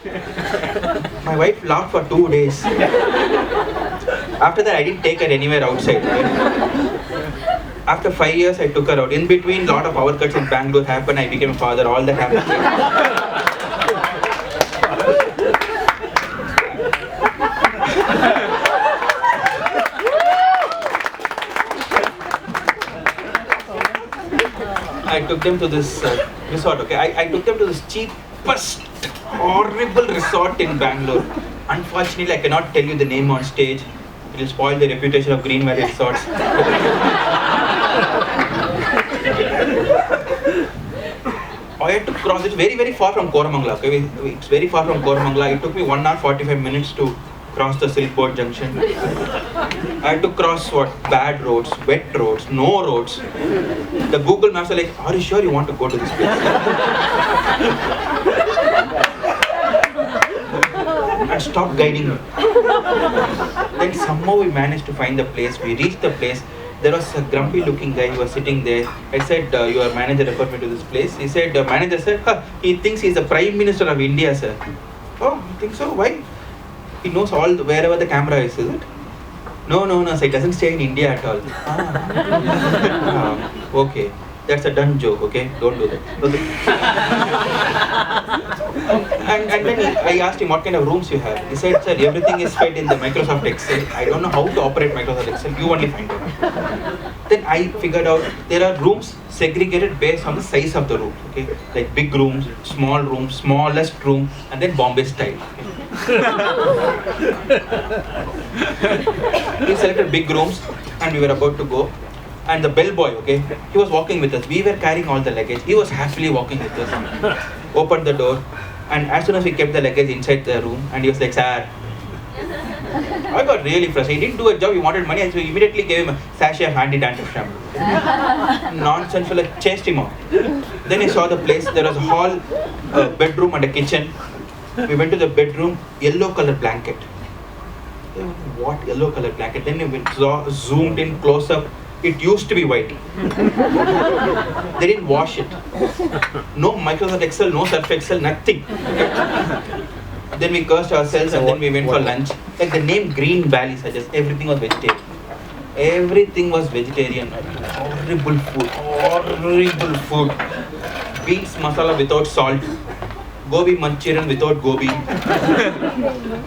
My wife laughed for 2 days. After that, I didn't take her anywhere outside. After 5 years, I took her out. In between, lot of power cuts in Bangalore happened. I became a father. All that happened. I took them to this resort, okay? I took them to this cheapest, horrible resort in Bangalore. Unfortunately, I cannot tell you the name on stage. It will spoil the reputation of Green Valley Resorts. I had to cross it very, very far from Koramangala, okay? It's very far from Koramangala. It took me 1 hour 45 minutes to cross the Silk Board Junction. I had to cross bad roads, wet roads, no roads. The Google Maps are like, are you sure you want to go to this place? And stopped guiding me. Then somehow we managed to find the place. We reached the place. There was a grumpy looking guy who was sitting there. I said, your manager referred me to this place. He said, manager said, he thinks he's the Prime Minister of India, sir. Oh, you think so? Why? He knows wherever the camera is it? No, sir, it doesn't stay in India at all. Okay. That's a done joke, okay? Don't do that. Okay. and then I asked him what kind of rooms you have. He said, sir, everything is fed in the Microsoft Excel. I don't know how to operate Microsoft Excel. You only find out. Then I figured out there are rooms segregated based on the size of the room, okay? Like big rooms, smallest room, and then Bombay style. We selected big rooms and we were about to go. And the bellboy, okay, he was walking with us. We were carrying all the luggage. He was happily walking with us. Opened the door, and as soon as we kept the luggage inside the room, and he was like, sir. I got really frustrated. He didn't do a job, he wanted money, and so we immediately gave him a sachet of anti-dandruff shampoo. Nonsense, fella chased him out. Then he saw the place. There was a hall, a bedroom, and a kitchen. We went to the bedroom, yellow color blanket. What yellow color blanket? Then we zoomed in close up. It used to be white. They didn't wash it. No Microsoft Excel, no Surf Excel, nothing. Then we cursed ourselves and then we went for lunch. Like the name Green Valley suggests, everything was vegetarian. Everything was vegetarian. Horrible food. Horrible food. Beans masala without salt. Gobi Manchurian without gobi.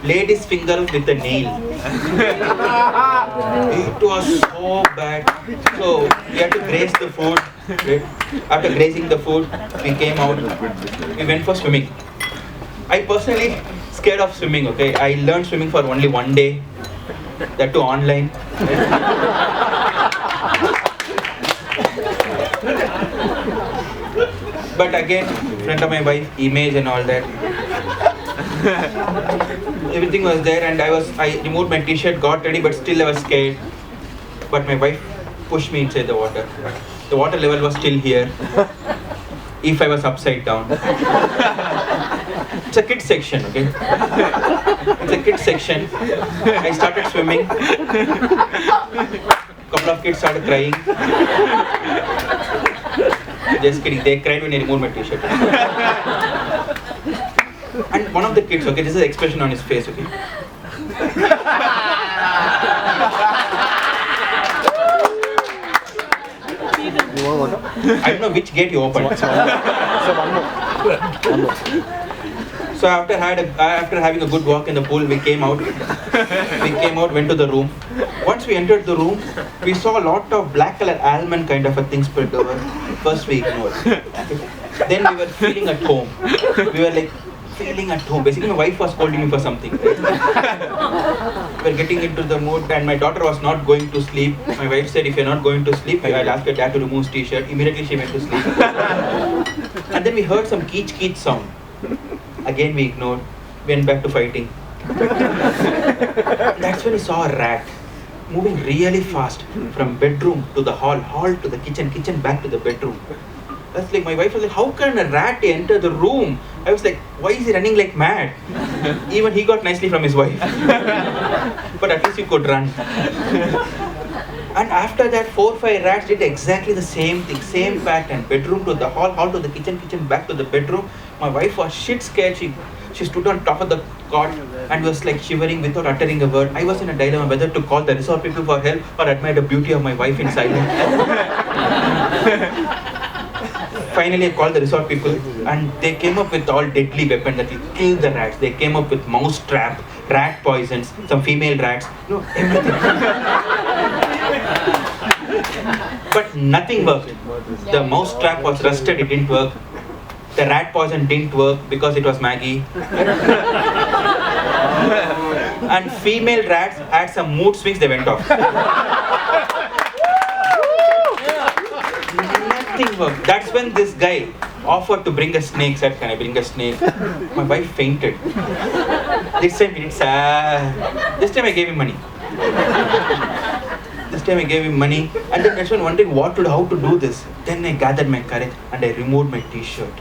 Ladies' finger with a nail. It was so bad. So we had to graze the food. Right? After grazing the food, we came out. We went for swimming. I personally scared of swimming. Okay, I learned swimming for only 1 day. That too online. But again, friend of my wife, image and all that. Everything was there and I removed my t-shirt, got ready, but still I was scared. But my wife pushed me inside the water. The water level was still here. If I was upside down. It's a kids section, okay? It's a kids section. I started swimming. Couple of kids started crying. Just kidding, they cried when I removed my t-shirt. And one of the kids, okay, this is the expression on his face, okay? I don't know which gate you opened. So after having a good walk in the pool, we came out. Went to the room. Once we entered the room, we saw a lot of black color almond kind of a thing spread over. First we ignored. Then we were feeling at home. Basically, my wife was scolding me for something. We were getting into the mood, and my daughter was not going to sleep. My wife said, if you're not going to sleep, I'll ask your dad to remove his t-shirt. Immediately she went to sleep. And then we heard some keech sound. Again we ignored, went back to fighting. That's when we saw a rat moving really fast from bedroom to the hall to the kitchen back to the bedroom. That's like, my wife was like, how can a rat enter the room? I was like, why is he running like mad? Even he got nicely from his wife. But at least he could run. And after that, 4 or 5 rats did exactly the same thing, same pattern. Bedroom to the hall to the kitchen back to the bedroom. My wife was shit scared. She stood on top of the cot and was like shivering without uttering a word. I was in a dilemma whether to call the resort people for help or admire the beauty of my wife in silence. Finally, I called the resort people and they came up with all deadly weapons that will kill the rats. They came up with mouse trap, rat poisons, some female rats, everything. But nothing worked. The mouse trap was rusted, it didn't work. The rat poison didn't work because it was Maggie. And female rats had some mood swings, they went off. Nothing worked. That's when this guy offered to bring a snake, said, can I bring a snake? My wife fainted. This time he did, this time I gave him money. This time I gave him money, and then next one wondering how to do this. Then I gathered my courage and I removed my t-shirt.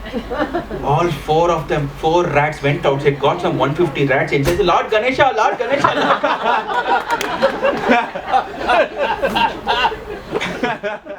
All 4 of them, 4 rats went outside, got some 150 rats and said, Lord Ganesha, Lord Ganesha. Lord Ganesha.